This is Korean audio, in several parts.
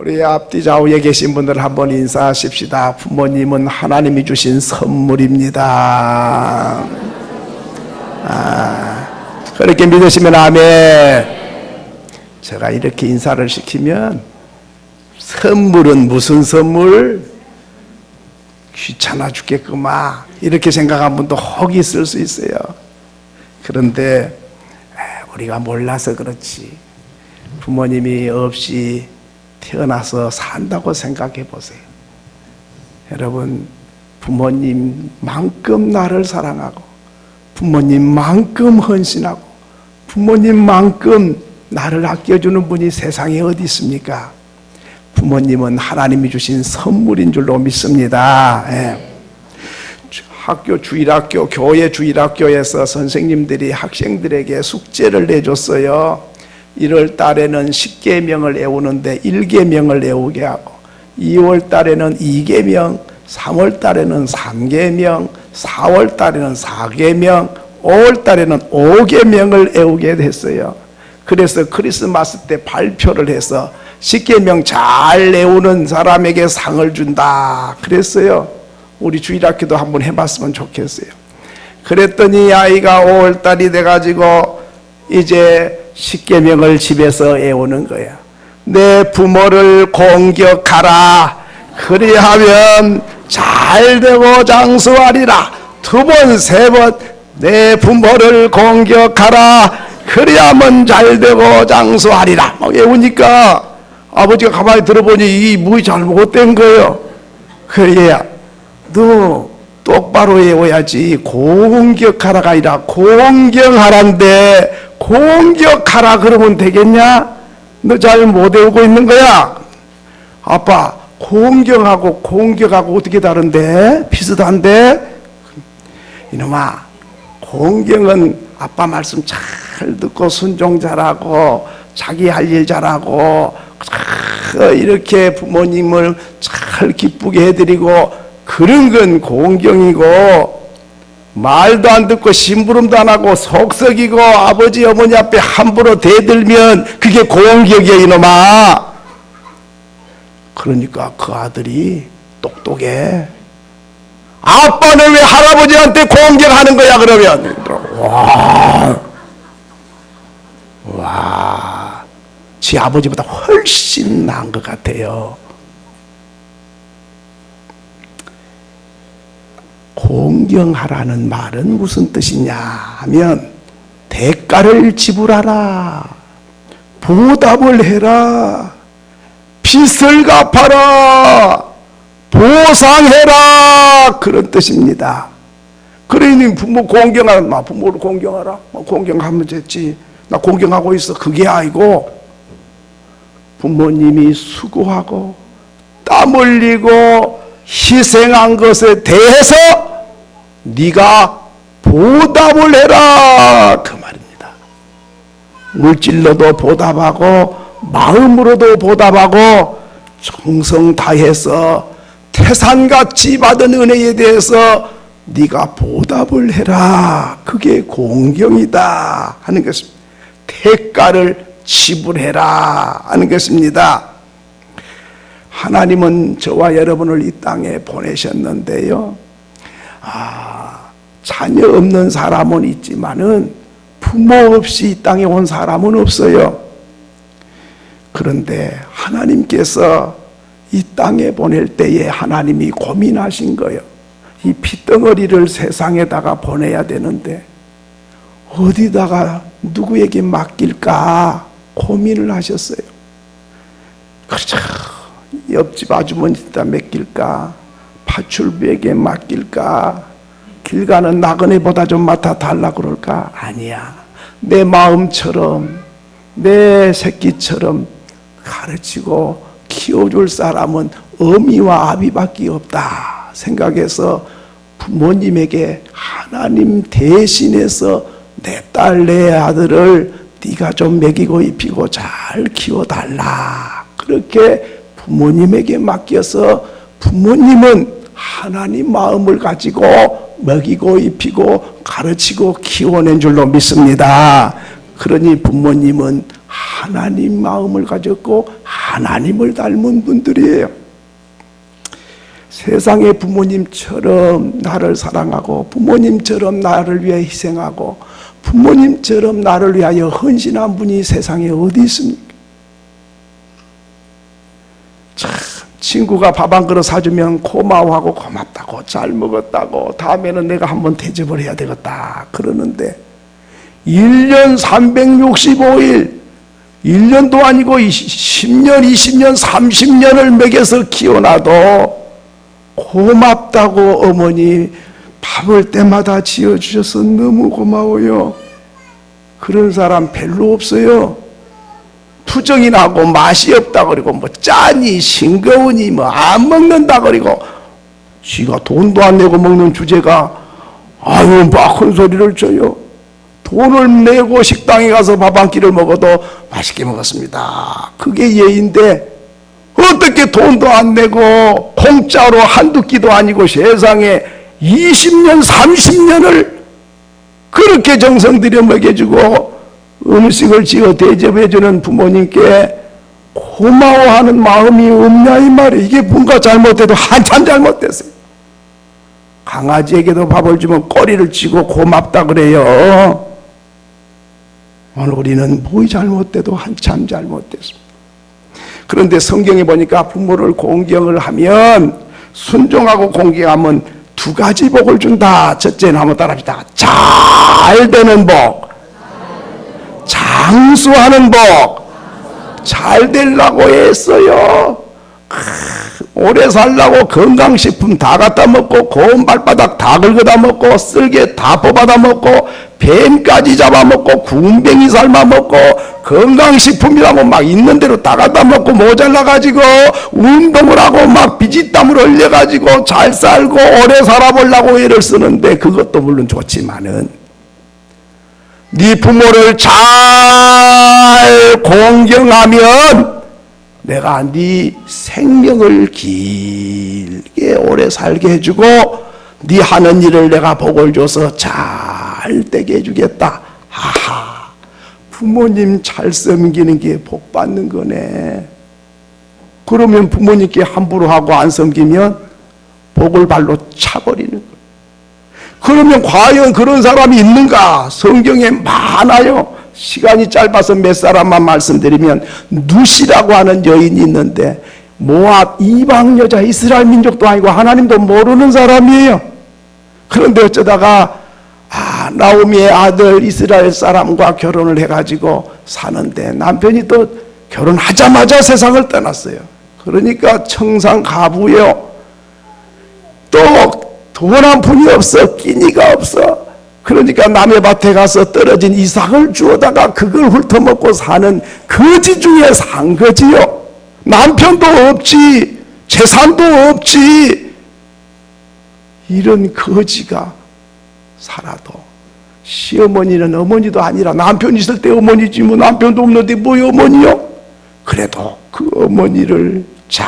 우리 앞뒤 좌우에 계신 분들 한번 인사하십시다. 부모님은 하나님이 주신 선물입니다. 그렇게 믿으시면 아멘. 제가 이렇게 인사를 시키면 선물은 무슨 선물? 귀찮아 죽겠구만 이렇게 생각한 분도 혹 있을 수 있어요. 그런데 우리가 몰라서 그렇지 부모님이 없이 태어나서 산다고 생각해 보세요. 여러분, 부모님만큼 나를 사랑하고 부모님만큼 헌신하고 부모님만큼 나를 아껴주는 분이 세상에 어디 있습니까? 부모님은 하나님이 주신 선물인 줄로 믿습니다. 학교 주일학교, 교회 주일학교에서 선생님들이 학생들에게 숙제를 내줬어요. 1월 달에는 10계명을 외우는데 1계명을 외우게 하고 2월 달에는 2계명, 3월 달에는 3계명, 4월 달에는 4계명, 5월 달에는 5계명을 외우게 됐어요. 그래서 크리스마스 때 발표를 해서 10계명 잘 외우는 사람에게 상을 준다 그랬어요. 우리 주일학교도 한번 해봤으면 좋겠어요. 그랬더니 아이가 5월 달이 돼가지고 이제 10계명을 집에서 외우는 거야. 내 부모를 공격하라. 그리하면 잘되고 장수하리라. 2번, 3번 내 부모를 공격하라. 그리하면 잘되고 장수하리라. 막 외우니까 아버지가 가만히 들어보니 이 무이 잘못된 거예요. 그래야 너 똑바로 외워야지. 공격하라가 아니라 공경하란데 공격하라 그러면 되겠냐? 너 잘 못 외우고 있는 거야. 아빠, 공경하고 공격하고 어떻게 다른데? 비슷한데? 이놈아, 공경은 아빠 말씀 잘 듣고 순종 잘하고 자기 할 일 잘하고 이렇게 부모님을 잘 기쁘게 해드리고 그런 건 공경이고, 말도 안 듣고 심부름도 안 하고 속썩이고 아버지 어머니 앞에 함부로 대들면 그게 공격이야 이놈아. 그러니까 그 아들이 똑똑해. 아빠는 왜 할아버지한테 공격하는 거야 그러면. 와, 지 아버지보다 훨씬 나은 것 같아요. 공경하라는 말은 무슨 뜻이냐 하면 대가를 지불하라, 보답을 해라, 빚을 갚아라, 보상해라, 그런 뜻입니다. 그러니 부모 공경하라, 부모를 공경하라, 공경하면 됐지, 나 공경하고 있어, 그게 아니고 부모님이 수고하고 땀 흘리고 희생한 것에 대해서 네가 보답을 해라 그 말입니다. 물질로도 보답하고 마음으로도 보답하고 정성 다해서 태산같이 받은 은혜에 대해서 네가 보답을 해라. 그게 공경이다 하는 것입니다. 대가를 지불해라 하는 것입니다. 하나님은 저와 여러분을 이 땅에 보내셨는데요, 자녀 없는 사람은 있지만은 부모 없이 이 땅에 온 사람은 없어요. 그런데 하나님께서 이 땅에 보낼 때에 하나님이 고민하신 거예요. 이 핏덩어리를 세상에다가 보내야 되는데 어디다가 누구에게 맡길까 고민을 하셨어요. 그렇죠. 옆집 아주머니에다 맡길까, 파출부에게 맡길까, 길 가는 나그네보다 좀 맡아달라 그럴까? 아니야. 내 마음처럼 내 새끼처럼 가르치고 키워줄 사람은 어미와 아비밖에 없다 생각해서 부모님에게 하나님 대신해서 내 딸, 내 아들을 네가 좀 먹이고 입히고 잘 키워달라, 그렇게 부모님에게 맡겨서 부모님은 하나님 마음을 가지고 먹이고 입히고 가르치고 키워낸 줄로 믿습니다. 그러니 부모님은 하나님 마음을 가졌고 하나님을 닮은 분들이에요. 세상의 부모님처럼 나를 사랑하고 부모님처럼 나를 위해 희생하고 부모님처럼 나를 위하여 헌신한 분이 세상에 어디 있습니까? 참, 친구가 밥 한 그릇 사주면 고마워하고 고맙다고 잘 먹었다고 다음에는 내가 한번 대접을 해야 되겠다 그러는데 1년 365일 1년도 아니고 10년 20년 30년을 먹여서 키워놔도 고맙다고 어머니 밥을 때마다 지어주셔서 너무 고마워요. 그런 사람 별로 없어요. 투정이 나고 맛이 없다 그러고 뭐 짜니 싱거우니 뭐 안 먹는다 그러고 지가 돈도 안 내고 먹는 주제가 아유 막 큰 소리를 쳐요. 돈을 내고 식당에 가서 밥 한 끼를 먹어도 맛있게 먹었습니다. 그게 예인데 어떻게 돈도 안 내고 공짜로 한두 끼도 아니고 세상에 20년 30년을 그렇게 정성 들여 먹여주고 음식을 지어 대접해주는 부모님께 고마워하는 마음이 없냐 이 말이에요. 이게 뭔가 잘못돼도 한참 잘못됐어요. 강아지에게도 밥을 주면 꼬리를 치고 고맙다 그래요. 오늘 우리는 뭐이 잘못돼도 한참 잘못됐습니다. 그런데 성경에 보니까 부모를 공경을 하면 순종하고 공경하면 두 가지 복을 준다. 첫째는 한번 따라합시다. 잘 되는 복, 장수하는 복. 잘 되려고 했어요. 오래 살려고 건강식품 다 갖다 먹고 고운 발바닥 다 긁어다 먹고 쓸개 다 뽑아다 먹고 뱀까지 잡아먹고 군뱅이 삶아먹고 건강식품이라고 막 있는 대로 다 갖다 먹고 모자라가지고 운동을 하고 막 비지땀을 흘려가지고 잘 살고 오래 살아보려고 애를 쓰는데 그것도 물론 좋지만은 네 부모를 잘 공경하면 내가 네 생명을 길게 오래 살게 해주고 네 하는 일을 내가 복을 줘서 잘 되게 해주겠다. 하하, 부모님 잘 섬기는 게 복 받는 거네. 그러면 부모님께 함부로 하고 안 섬기면 복을 발로 차버리는 거예요. 그러면 과연 그런 사람이 있는가? 성경에 많아요. 시간이 짧아서 몇 사람만 말씀드리면 누시라고 하는 여인이 있는데 모압 이방 여자, 이스라엘 민족도 아니고 하나님도 모르는 사람이에요. 그런데 어쩌다가 나오미의 아들 이스라엘 사람과 결혼을 해가지고 사는데 남편이 또 결혼하자마자 세상을 떠났어요. 그러니까 청산가부요. 또 돈 한 푼이 없어. 끼니가 없어. 그러니까 남의 밭에 가서 떨어진 이삭을 주워다가 그걸 훑어먹고 사는 거지 중에 산 거지요. 남편도 없지, 재산도 없지. 이런 거지가 살아도 시어머니는 어머니도 아니라 남편 있을 때 어머니지 뭐 남편도 없는데 뭐 어머니요? 그래도 그 어머니를 잘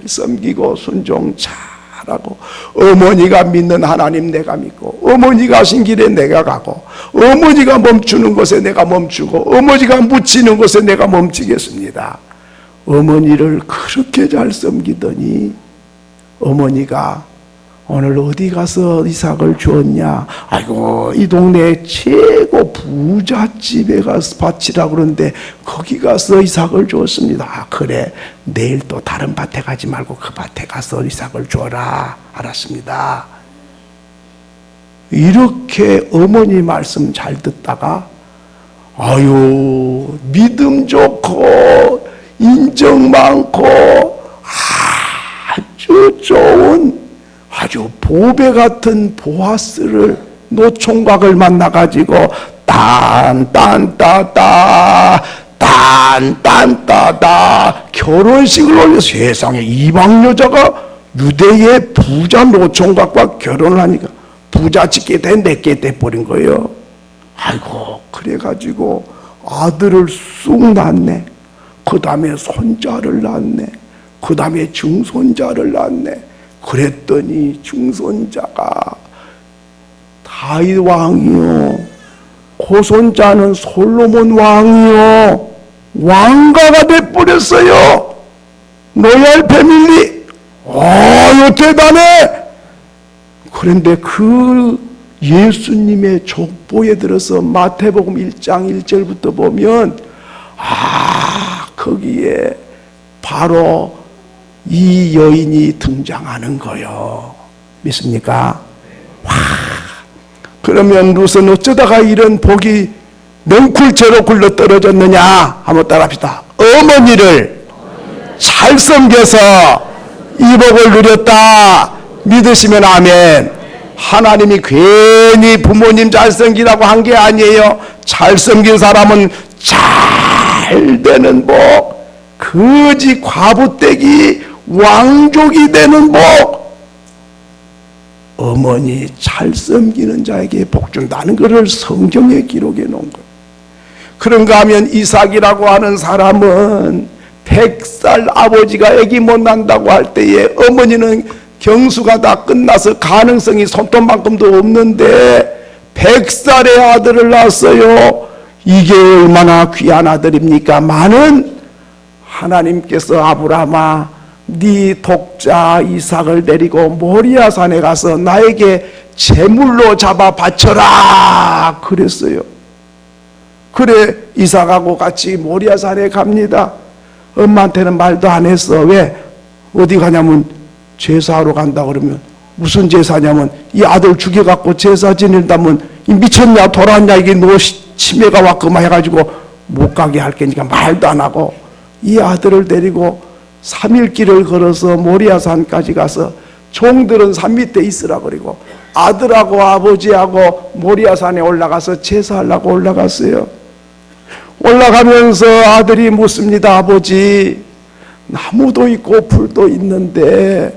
섬기고 순종 잘하고 어머니가 믿는 하나님 내가 믿고 어머니가 하신 길에 내가 가고 어머니가 멈추는 곳에 내가 멈추고 어머니가 묻히는 곳에 내가 멈추겠습니다. 어머니를 그렇게 잘 섬기더니 어머니가 오늘 어디 가서 이삭을 주었냐? 아이고 이 동네 최고 부잣집에 가서 바치라 그러는데 거기 가서 이삭을 주었습니다. 그래 내일 또 다른 밭에 가지 말고 그 밭에 가서 이삭을 주어라. 알았습니다. 이렇게 어머니 말씀 잘 듣다가 아유 믿음 좋고 인정 많고 아주 좋은 아주 보배 같은 보아스를 노총각을 만나가지고 딴딴따따 딴딴따따 결혼식을 올려. 세상에 이방 여자가 유대의 부자 노총각과 결혼을 하니까 부잣집게 돼 내게 돼버린 거예요. 아이고 그래가지고 아들을 쑥 낳네. 그 다음에 손자를 낳네. 그 다음에 증손자를 낳네. 그랬더니 증손자가 다윗 왕이요, 고손자는 솔로몬 왕이요. 왕가가 돼버렸어요. 로얄 패밀리. 이거 대단해. 그런데 그 예수님의 족보에 들어서 마태복음 1장 1절부터 보면 거기에 바로 이 여인이 등장하는 거요. 믿습니까? 그러면 룻은 어쩌다가 이런 복이 넝쿨째로 굴러 떨어졌느냐? 한번 따라합시다. 어머니를 잘 섬겨서 이 복을 누렸다. 믿으시면 아멘. 하나님이 괜히 부모님 잘 섬기라고 한 게 아니에요. 잘 섬긴 사람은 잘 되는 복, 거지 과부떼기 왕족이 되는 복, 어머니 잘 섬기는 자에게 복 준다는 것을 성경에 기록해 놓은 거예요. 그런가 하면 이삭이라고 하는 사람은 100살 아버지가 아기 못 난다고 할 때에 어머니는 경수가 다 끝나서 가능성이 손톱만큼도 없는데 100살의 아들을 낳았어요. 이게 얼마나 귀한 아들입니까? 많은 하나님께서 아브라함아 네 독자 이삭을 데리고 모리아산에 가서 나에게 제물로 잡아 바쳐라 그랬어요. 그래 이삭하고 같이 모리아산에 갑니다. 엄마한테는 말도 안 했어. 왜? 어디 가냐면 제사하러 간다 그러면 무슨 제사냐면 이 아들 죽여갖고 제사 지낸다면 미쳤냐 돌았냐 이게 너 치매가 왔구만 해가지고 못 가게 할 거니까 말도 안 하고 이 아들을 데리고 3일 길을 걸어서 모리아산까지 가서 종들은 산 밑에 있으라 그리고 아들하고 아버지하고 모리아산에 올라가서 제사하려고 올라갔어요. 올라가면서 아들이 묻습니다. 아버지 나무도 있고 풀도 있는데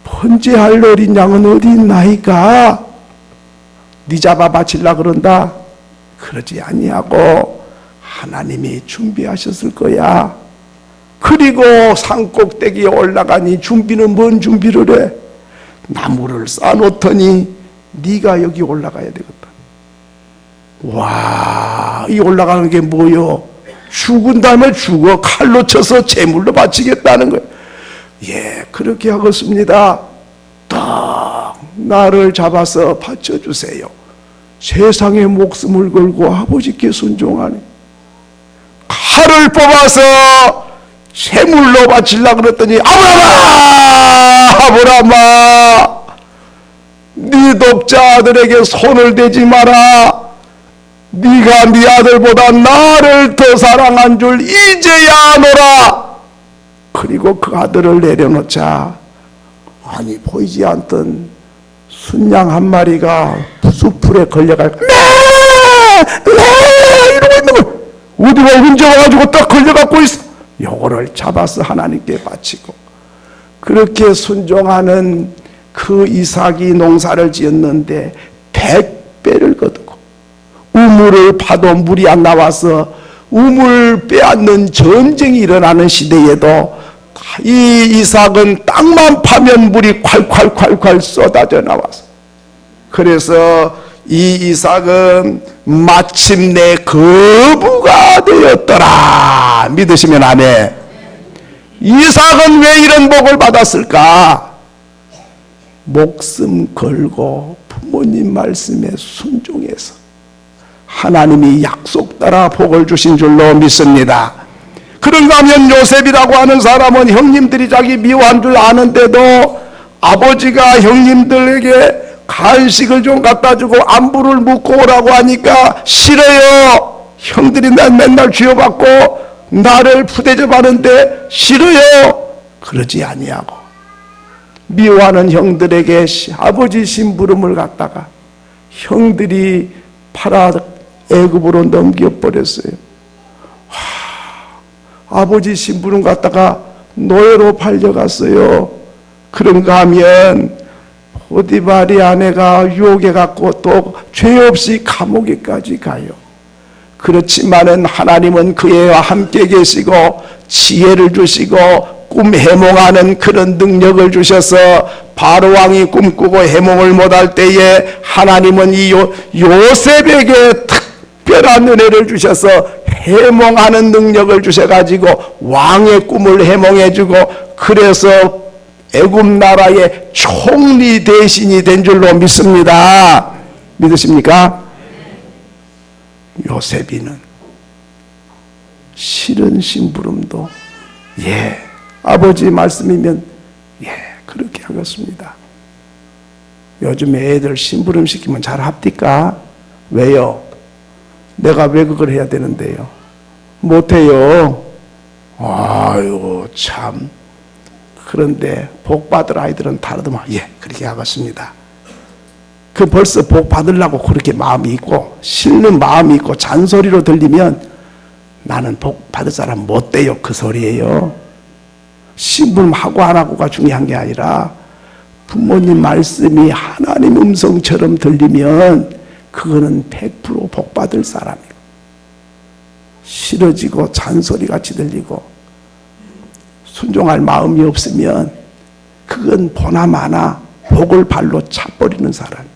번제할 어린 양은 어디 있나이까? 네 잡아 바칠라 그런다. 그러지 아니하고 하나님이 준비하셨을 거야. 그리고 산 꼭대기에 올라가니 준비는 뭔 준비를 해? 나무를 쌓아놓더니 네가 여기 올라가야 되겠다. 와, 이 올라가는 게 뭐요? 죽은 다음에 죽어 칼로 쳐서 제물로 바치겠다는 거예요. 예, 그렇게 하겠습니다. 딱 나를 잡아서 바쳐주세요. 세상에 목숨을 걸고 아버지께 순종하네. 칼을 뽑아서 제물로 바치려고 그랬더니 아브라함아 네 독자 아들에게 손을 대지 마라. 네가 네 아들보다 나를 더 사랑한 줄 이제야 아노라. 그리고 그 아들을 내려놓자 아니 보이지 않던 순양 한 마리가 숲풀에 걸려갈 이러고 있는 걸 어디가 언제 와가지고 딱 걸려갖고 있어. 요거를 잡아서 하나님께 바치고 그렇게 순종하는 그 이삭이 농사를 지었는데 100배를 거두고 우물을 파도 물이 안 나와서 우물 빼앗는 전쟁이 일어나는 시대에도 이 이삭은 땅만 파면 물이 콸콸콸콸 쏟아져 나와서 그래서 이 이삭은 마침내 거부가 되었더라. 믿으시면 아멘. 이삭은 왜 이런 복을 받았을까? 목숨 걸고 부모님 말씀에 순종해서 하나님이 약속 따라 복을 주신 줄로 믿습니다. 그런가 하면 요셉이라고 하는 사람은 형님들이 자기 미워한 줄 아는데도 아버지가 형님들에게 간식을 좀 갖다 주고 안부를 묻고 오라고 하니까 싫어요. 형들이 난 맨날 쥐어받고 나를 푸대접 하는데 싫어요. 그러지 아니하고 미워하는 형들에게 아버지 심부름을 갖다가 형들이 팔아 애굽으로 넘겨버렸어요. 아버지 심부름 갖다가 노예로 팔려갔어요. 그런가 하면 보디발의 아내가 유혹해갖고 또 죄 없이 감옥에까지 가요. 그렇지만은 하나님은 그애와 함께 계시고 지혜를 주시고 꿈 해몽하는 그런 능력을 주셔서 바로왕이 꿈꾸고 해몽을 못할 때에 하나님은 이 요셉에게 특별한 은혜를 주셔서 해몽하는 능력을 주셔가지고 왕의 꿈을 해몽해주고, 그래서 애굽 나라의 총리 대신이 된 줄로 믿습니다. 믿으십니까? 요셉이는 싫은 심부름도 아버지 말씀이면 그렇게 하겠습니다. 요즘 애들 심부름 시키면 잘 합니까? 왜요? 내가 왜 그걸 해야 되는데요? 못해요. 아유 참. 그런데 복 받을 아이들은 다르더만 그렇게 하겠습니다. 그 벌써 복 받으려고 그렇게 마음이 있고 싫는 마음이 있고 잔소리로 들리면 나는 복 받을 사람 못 돼요, 그 소리예요. 심부름하고 안 하고가 중요한 게 아니라 부모님 말씀이 하나님 음성처럼 들리면 그거는 100% 복 받을 사람이고, 싫어지고 잔소리같이 들리고 순종할 마음이 없으면 그건 보나마나 복을 발로 차버리는 사람.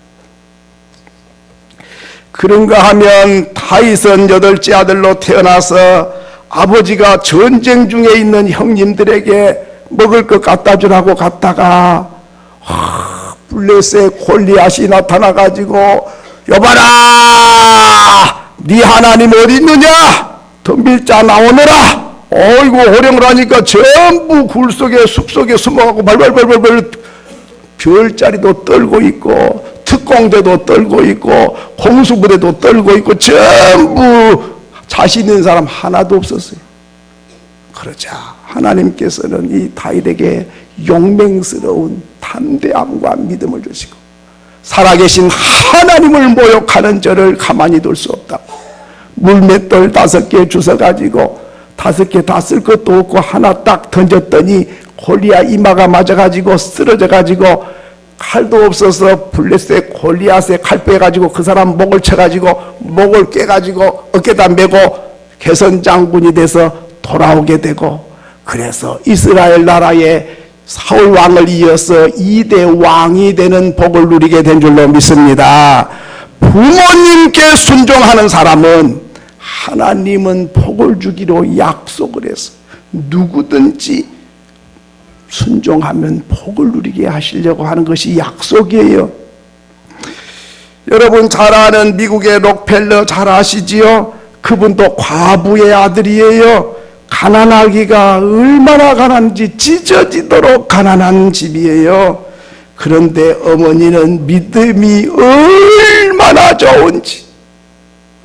그런가 하면 다윗은 8째 아들로 태어나서 아버지가 전쟁 중에 있는 형님들에게 먹을 것 갖다 주라고 갔다가 블레셋 골리앗이 나타나가지고 여봐라, 네 하나님 어디 있느냐, 덤빌 자 나오너라. 어이구, 호령을 하니까 전부 굴 속에 숲 속에 숨어가고 발발발발발 별자리도 떨고 있고 특공대도 떨고 있고 공수부대도 떨고 있고 전부 자신 있는 사람 하나도 없었어요. 그러자 하나님께서는 이 다윗에게 용맹스러운 담대함과 믿음을 주시고, 살아계신 하나님을 모욕하는 저를 가만히 둘 수 없다고 물맷돌 5개 주워가지고 5개 다 쓸 것도 없고 하나 딱 던졌더니 골리앗 이마가 맞아가지고 쓰러져가지고 칼도 없어서 블레셋 골리앗에 칼 빼가지고 그 사람 목을 쳐가지고 목을 깨가지고 어깨다 메고 개선 장군이 돼서 돌아오게 되고, 그래서 이스라엘 나라의 사울 왕을 이어서 2대 왕이 되는 복을 누리게 된 줄로 믿습니다. 부모님께 순종하는 사람은 하나님은 복을 주기로 약속을 해서 누구든지 순종하면 복을 누리게 하시려고 하는 것이 약속이에요. 여러분 잘 아는 미국의 록펠러 잘 아시지요? 그분도 과부의 아들이에요. 가난하기가 얼마나 가난한지 찢어지도록 가난한 집이에요. 그런데 어머니는 믿음이 얼마나 좋은지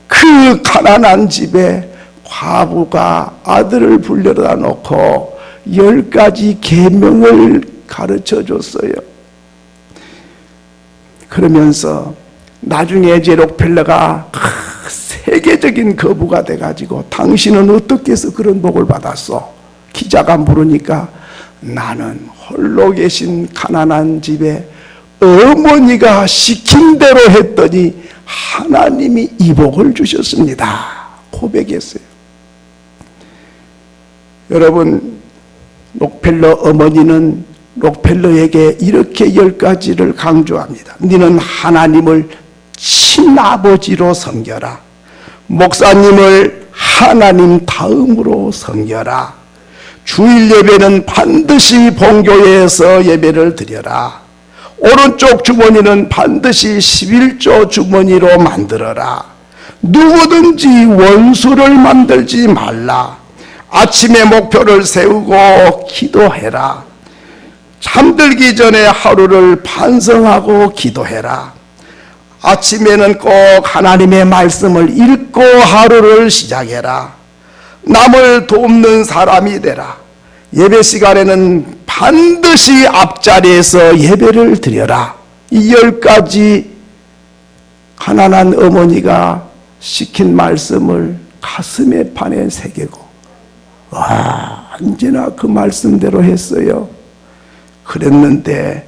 그 가난한 집에 과부가 아들을 불러다 놓고 10가지 계명을 가르쳐 줬어요. 그러면서 나중에 이제 록펠러가 세계적인 거부가 돼가지고 당신은 어떻게 해서 그런 복을 받았어? 기자가 물으니까 나는 홀로 계신 가난한 집에 어머니가 시킨 대로 했더니 하나님이 이 복을 주셨습니다. 고백했어요. 여러분, 록펠러 어머니는 록펠러에게 이렇게 10가지를 강조합니다. 너는 하나님을 친아버지로 섬겨라. 목사님을 하나님 다음으로 섬겨라. 주일 예배는 반드시 본교회에서 예배를 드려라. 오른쪽 주머니는 반드시 11조 주머니로 만들어라. 누구든지 원수를 만들지 말라. 아침에 목표를 세우고 기도해라. 잠들기 전에 하루를 반성하고 기도해라. 아침에는 꼭 하나님의 말씀을 읽고 하루를 시작해라. 남을 돕는 사람이 되라. 예배 시간에는 반드시 앞자리에서 예배를 드려라. 이 10가지 가난한 어머니가 시킨 말씀을 가슴에 판에 새기고 언제나 그 말씀대로 했어요. 그랬는데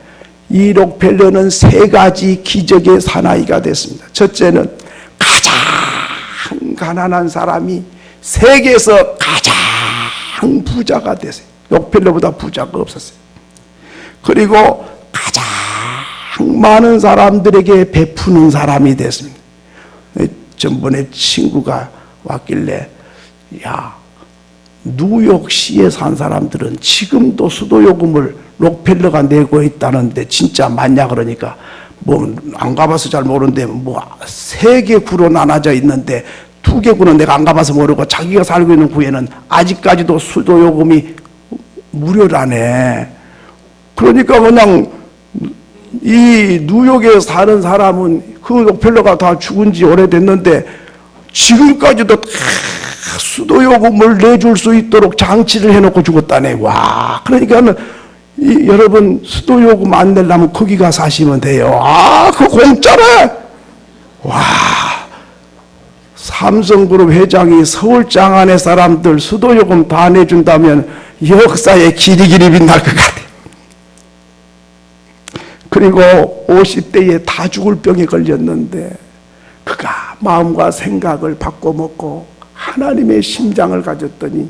이 록펠러는 3가지 기적의 사나이가 됐습니다. 첫째는 가장 가난한 사람이 세계에서 가장 부자가 됐어요. 록펠러보다 부자가 없었어요. 그리고 가장 많은 사람들에게 베푸는 사람이 됐습니다. 전번에 친구가 왔길래, 야, 뉴욕시에 산 사람들은 지금도 수도요금을 록펠러가 내고 있다는데 진짜 맞냐 그러니까, 뭐 안 가봐서 잘 모르는데 뭐 3개 구로 나눠져 있는데 2개 구는 내가 안 가봐서 모르고, 자기가 살고 있는 구에는 아직까지도 수도요금이 무료라네. 그러니까 그냥 이 뉴욕에 사는 사람은 그 록펠러가 다 죽은 지 오래됐는데 지금까지도 수도요금을 내줄 수 있도록 장치를 해놓고 죽었다네. 와, 그러니까는 여러분 수도요금 안 내려면 거기 가 사시면 돼요. 아, 그 공짜래. 와, 삼성그룹 회장이 서울 장안의 사람들 수도요금 다 내준다면 역사에 길이 빛날 것 같아요. 그리고 50대에 다 죽을 병에 걸렸는데 그가 마음과 생각을 바꿔먹고 하나님의 심장을 가졌더니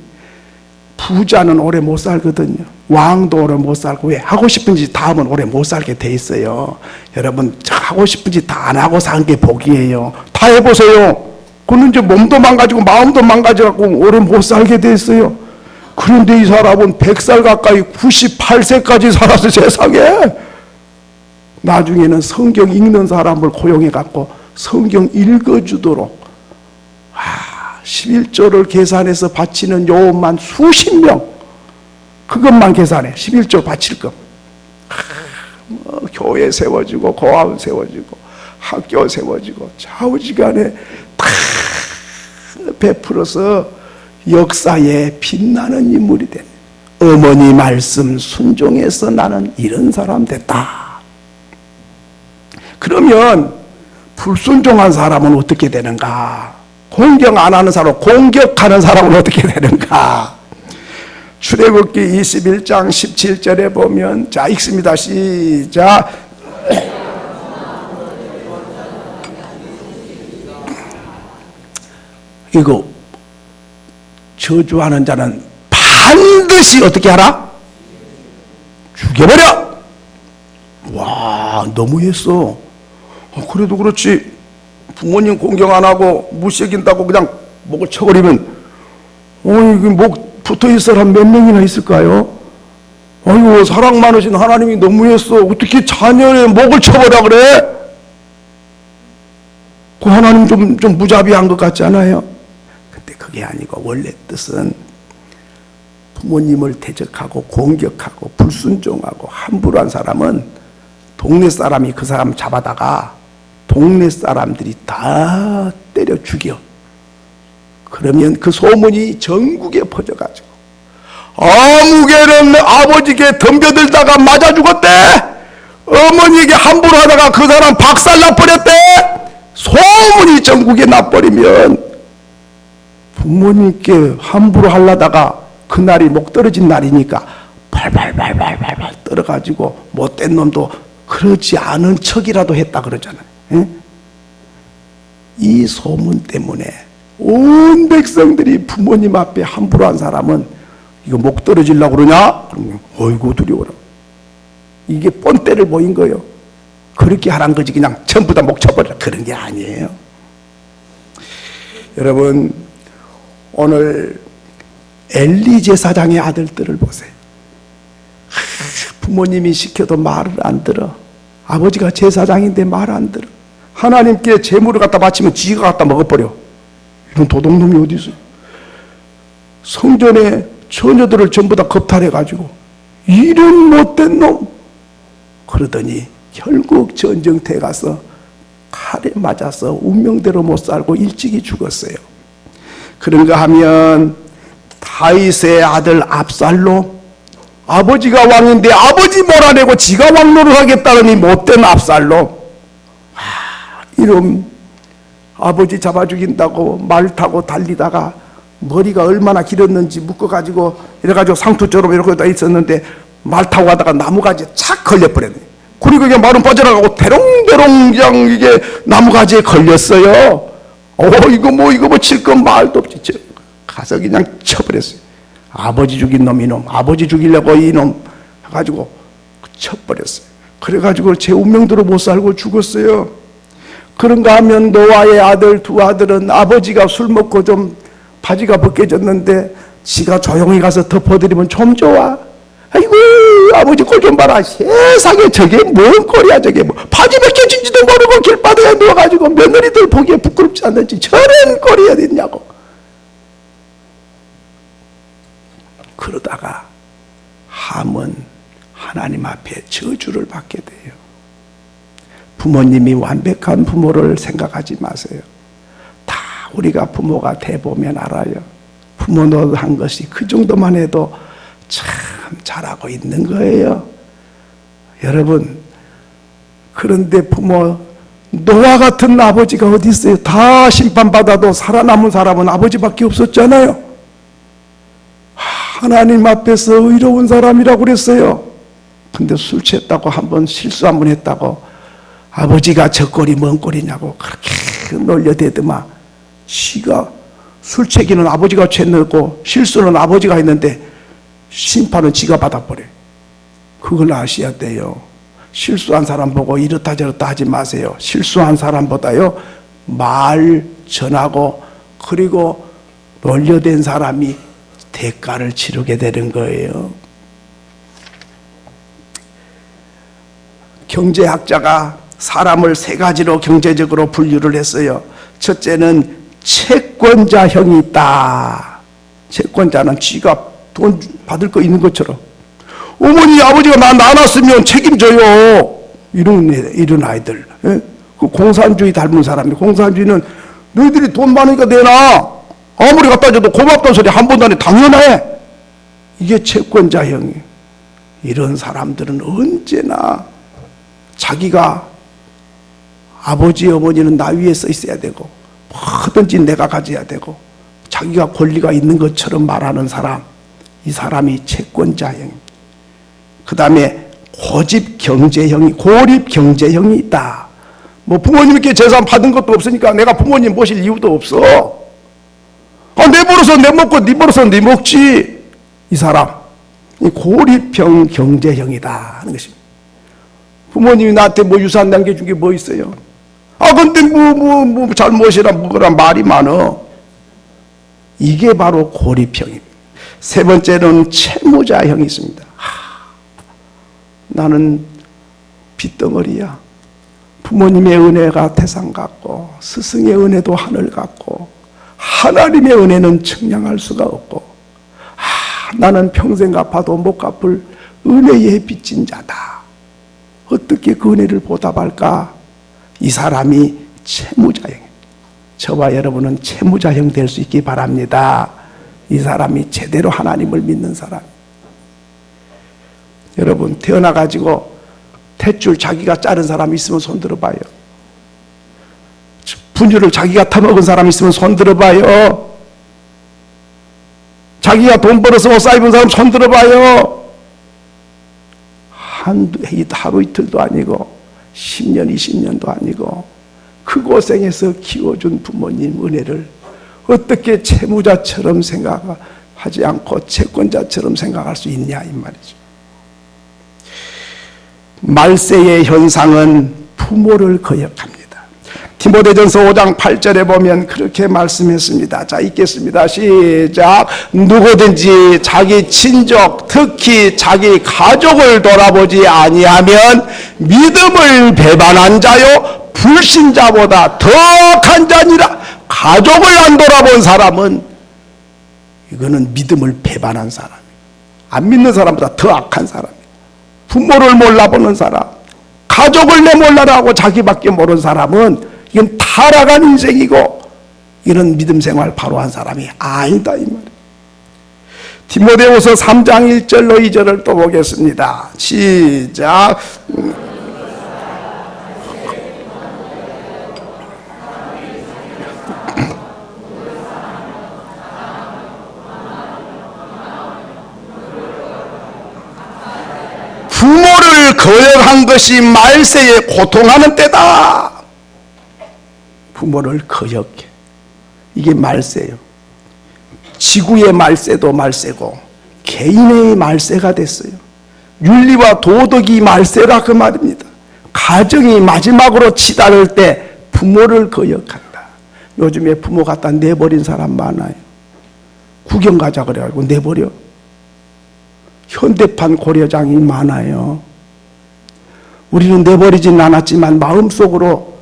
부자는 오래 못 살거든요. 왕도 오래 못 살고, 왜? 하고 싶은 짓 다 하면 오래 못 살게 돼 있어요. 여러분, 하고 싶은 짓 다 안 하고 사는 게 복이에요. 다 해보세요. 그는 이제 몸도 망가지고 마음도 망가져갖고 오래 못 살게 돼 있어요. 그런데 이 사람은 100살 가까이 98세까지 살아서 세상에, 나중에는 성경 읽는 사람을 고용해갖고 성경 읽어주도록 11조를 계산해서 바치는 요원만 수십 명, 그것만 계산해 11조 바칠 것. 뭐 교회 세워지고 고아원 세워지고 학교 세워지고 좌우지간에 다 베풀어서 역사에 빛나는 인물이 된, 어머니 말씀 순종해서 나는 이런 사람 됐다. 그러면 불순종한 사람은 어떻게 되는가? 공경 안 하는 사람, 공격하는 사람은 어떻게 되는가? 출애굽기 21장 17절에 보면, 자, 읽습니다. 시작. 이거 저주하는 자는 반드시 어떻게 하라? 죽여버려! 와, 너무했어. 그래도 그렇지, 부모님 공경 안 하고 무시긴다고 그냥 목을 쳐버리면, 이게 목 붙어있을 사람 몇 명이나 있을까요? 아이고, 사랑 많으신 하나님이 너무했어. 어떻게 자녀의 목을 쳐버려 그래? 그 하나님 좀 무자비한 것 같지 않아요? 근데 그게 아니고, 원래 뜻은 부모님을 대적하고 공격하고 불순종하고 함부로 한 사람은 동네 사람이 그 사람 잡아다가 동네 사람들이 다 때려 죽여. 그러면 그 소문이 전국에 퍼져가지고, 아무개는 아버지께 덤벼들다가 맞아 죽었대. 어머니에게 함부로 하다가 그 사람 박살나 버렸대. 소문이 전국에 나버리면 부모님께 함부로 하려다가 그날이 목 떨어진 날이니까 발발발발발발 떨어가지고 못된 놈도 그러지 않은 척이라도 했다 그러잖아요. 이 소문 때문에 온 백성들이 부모님 앞에 함부로 한 사람은 이거 목 떨어지려고 그러냐? 그러면 어이구 두려워라. 이게 뻔때를 보인 거예요. 그렇게 하란 거지 그냥 전부 다 목 쳐버려. 그런 게 아니에요. 여러분, 오늘 엘리 제사장의 아들들을 보세요. 부모님이 시켜도 말을 안 들어. 아버지가 제사장인데 말 안 들어. 하나님께 재물을 갖다 바치면 지가 갖다 먹어버려. 이런 도둑놈이 어디 있어요? 성전에 처녀들을 전부 다 겁탈해가지고 이런 못된 놈. 그러더니 결국 전쟁터에 가서 칼에 맞아서 운명대로 못 살고 일찍이 죽었어요. 그런가 하면 다윗의 아들 압살롬, 아버지가 왕인데 아버지 몰아내고 지가 왕노를 하겠다는 이 못된 압살롬. 이놈 아버지 잡아 죽인다고 말 타고 달리다가 머리가 얼마나 길었는지 묶어가지고 이래가지고 상투처럼 이렇게 다 있었는데 말 타고 가다가 나무가지에 착 걸려버렸네. 그리고 이게 말은 빠져나가고 대롱대롱 그냥 이게 나무가지에 걸렸어요. 이거 뭐 칠 건 말도 없지. 가서 그냥 쳐버렸어요. 아버지 죽인 놈 이놈, 아버지 죽이려고 이놈 해가지고 쳐버렸어요. 그래가지고 제 운명대로 못 살고 죽었어요. 그런가 하면 노아의 아들 두 아들은 아버지가 술 먹고 좀 바지가 벗겨졌는데 지가 조용히 가서 덮어드리면 좀 좋아. 아이고 아버지 꼴 좀 봐라. 세상에 저게 뭔 꼴이야 저게. 뭐 바지 벗겨진지도 모르고 길바닥에 누워가지고 며느리들 보기에 부끄럽지 않는지 저런 꼴이 어딨냐고. 그러다가 함은 하나님 앞에 저주를 받게 돼요. 부모님이 완벽한 부모를 생각하지 마세요. 다 우리가 부모가 돼보면 알아요. 부모 노릇한 것이 그 정도만 해도 참 잘하고 있는 거예요. 여러분, 그런데 부모, 노아 같은 아버지가 어디 있어요? 다 심판받아도 살아남은 사람은 아버지밖에 없었잖아요. 하나님 앞에서 의로운 사람이라고 그랬어요. 근데 술 취했다고 한번 실수 한번 했다고 아버지가 저 꼴이 뭔 꼴이냐고 그렇게 놀려대더만 지가 술 취기는 아버지가 취했고 실수는 아버지가 했는데 심판은 지가 받아버려요. 그걸 아셔야 돼요. 실수한 사람 보고 이렇다 저렇다 하지 마세요. 실수한 사람보다요 말 전하고 그리고 놀려댄 사람이 대가를 치르게 되는 거예요. 경제학자가 사람을 세 가지로 경제적으로 분류를 했어요. 첫째는 채권자형이 있다. 채권자는 지가 돈 받을 거 있는 것처럼 어머니 아버지가 나 낳았으면 책임져요. 이런 아이들. 예? 그 공산주의 닮은 사람이. 공산주의는 너희들이 돈 많으니까 내놔. 아무리 갖다 줘도 고맙다는 소리 한 번도 안 해. 당연해. 이게 채권자형이에요. 이런 사람들은 언제나 자기가 아버지 어머니는 나 위에 서 있어야 되고 뭐든지 내가 가져야 되고 자기가 권리가 있는 것처럼 말하는 사람, 이 사람이 채권자형. 그 다음에 고립 경제형이 있다. 뭐 부모님께 재산 받은 것도 없으니까 내가 부모님 모실 이유도 없어. 내 벌어서 내 먹고 네 벌어서 네 먹지. 이 사람 이 고립형 경제형이다 하는 것입니다. 부모님이 나한테 뭐 유산 남겨준 게 뭐 있어요? 근데 뭐 잘못이라 뭐라 말이 많어. 이게 바로 고립형입니다. 세 번째는 채무자형이 있습니다. 나는 빚덩어리야. 부모님의 은혜가 태산 같고 스승의 은혜도 하늘 같고 하나님의 은혜는 측량할 수가 없고 나는 평생 갚아도 못 갚을 은혜에 빚진 자다. 어떻게 그 은혜를 보답할까? 이 사람이 채무자형. 저와 여러분은 채무자형 될 수 있기 바랍니다. 이 사람이 제대로 하나님을 믿는 사람. 여러분 태어나가지고 탯줄 자기가 자른 사람 있으면 손 들어봐요. 분유를 자기가 타먹은 사람 있으면 손 들어봐요. 자기가 돈 벌어서 옷 사입은 사람 손 들어봐요. 하루 이틀도 아니고 10년 20년도 아니고 그 고생해서 키워준 부모님 은혜를 어떻게 채무자처럼 생각하지 않고 채권자처럼 생각할 수 있냐 이 말이죠. 말세의 현상은 부모를 거역합니다. 디모데전서 5장 8절에 보면 그렇게 말씀했습니다. 자, 읽겠습니다. 시작. 누구든지 자기 친족, 특히 자기 가족을 돌아보지 아니하면 믿음을 배반한 자요 불신자보다 더 악한 자니라. 가족을 안 돌아본 사람은 이거는 믿음을 배반한 사람이에요. 안 믿는 사람보다 더 악한 사람이에요. 부모를 몰라보는 사람, 가족을 내 몰라라고 자기밖에 모르는 사람은 이건 타락한 인생이고 이런 믿음 생활 바로 한 사람이 아니다 이 말이에요. 디모데후서 3장 1절로 2절을 또 보겠습니다. 시작. 부모를 거역한 것이 말세에 고통하는 때다. 부모를 거역해. 이게 말세예요. 지구의 말세도 말세고 개인의 말세가 됐어요. 윤리와 도덕이 말세라 그 말입니다. 가정이 마지막으로 치달을 때 부모를 거역한다. 요즘에 부모 갖다 내버린 사람 많아요. 구경 가자 그래가지고 내버려. 현대판 고려장이 많아요. 우리는 내버리진 않았지만 마음속으로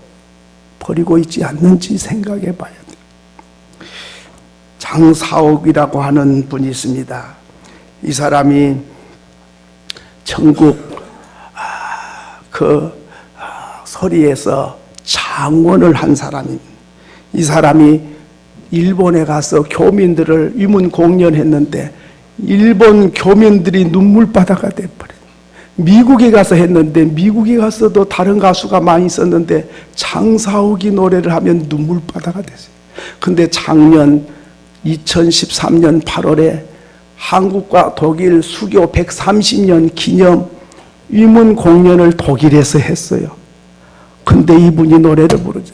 버리고 있지 않는지 생각해 봐야 돼요. 장사옥이라고 하는 분이 있습니다. 이 사람이 전국 서리에서 장원을 한 사람입니다. 이 사람이 일본에 가서 교민들을 위문 공연했는데 일본 교민들이 눈물바다가 돼버려요. 미국에 가서 했는데 미국에 가서도 다른 가수가 많이 있었는데 장사옥이 노래를 하면 눈물바다가 됐어요. 근데 작년 2013년 8월에 한국과 독일 수교 130년 기념 위문 공연을 독일에서 했어요. 근데 이분이 노래를 부르자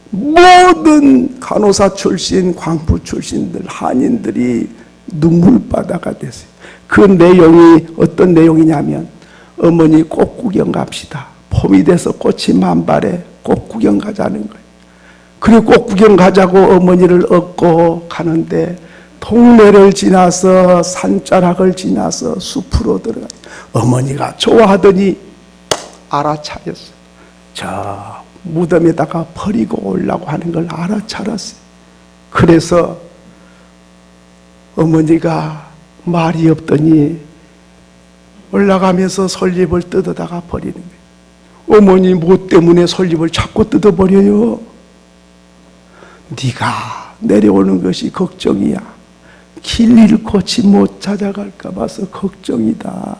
모든 간호사 출신, 광부 출신들, 한인들이 눈물바다가 됐어요. 그 내용이 어떤 내용이냐면 어머니 꽃 구경 갑시다. 봄이 돼서 꽃이 만발해 꽃 구경 가자는 거예요. 그리고 꽃 구경 가자고 어머니를 얻고 가는데 동네를 지나서 산자락을 지나서 숲으로 들어가요. 어머니가 좋아하더니 알아차렸어요. 저 무덤에다가 버리고 오려고 하는 걸 알아차렸어요. 그래서 어머니가 말이 없더니 올라가면서 솔잎을 뜯어다가 버리는 거예요. 어머니 뭐 때문에 솔잎을 자꾸 뜯어버려요? 네가 내려오는 것이 걱정이야. 길 잃고 집 못 찾아갈까 봐서 걱정이다.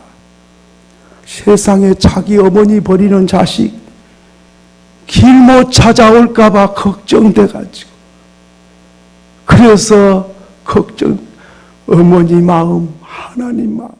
세상에 자기 어머니 버리는 자식 길 못 찾아올까 봐 걱정돼가지고 그래서 걱정 어머니 마음 하나님 마음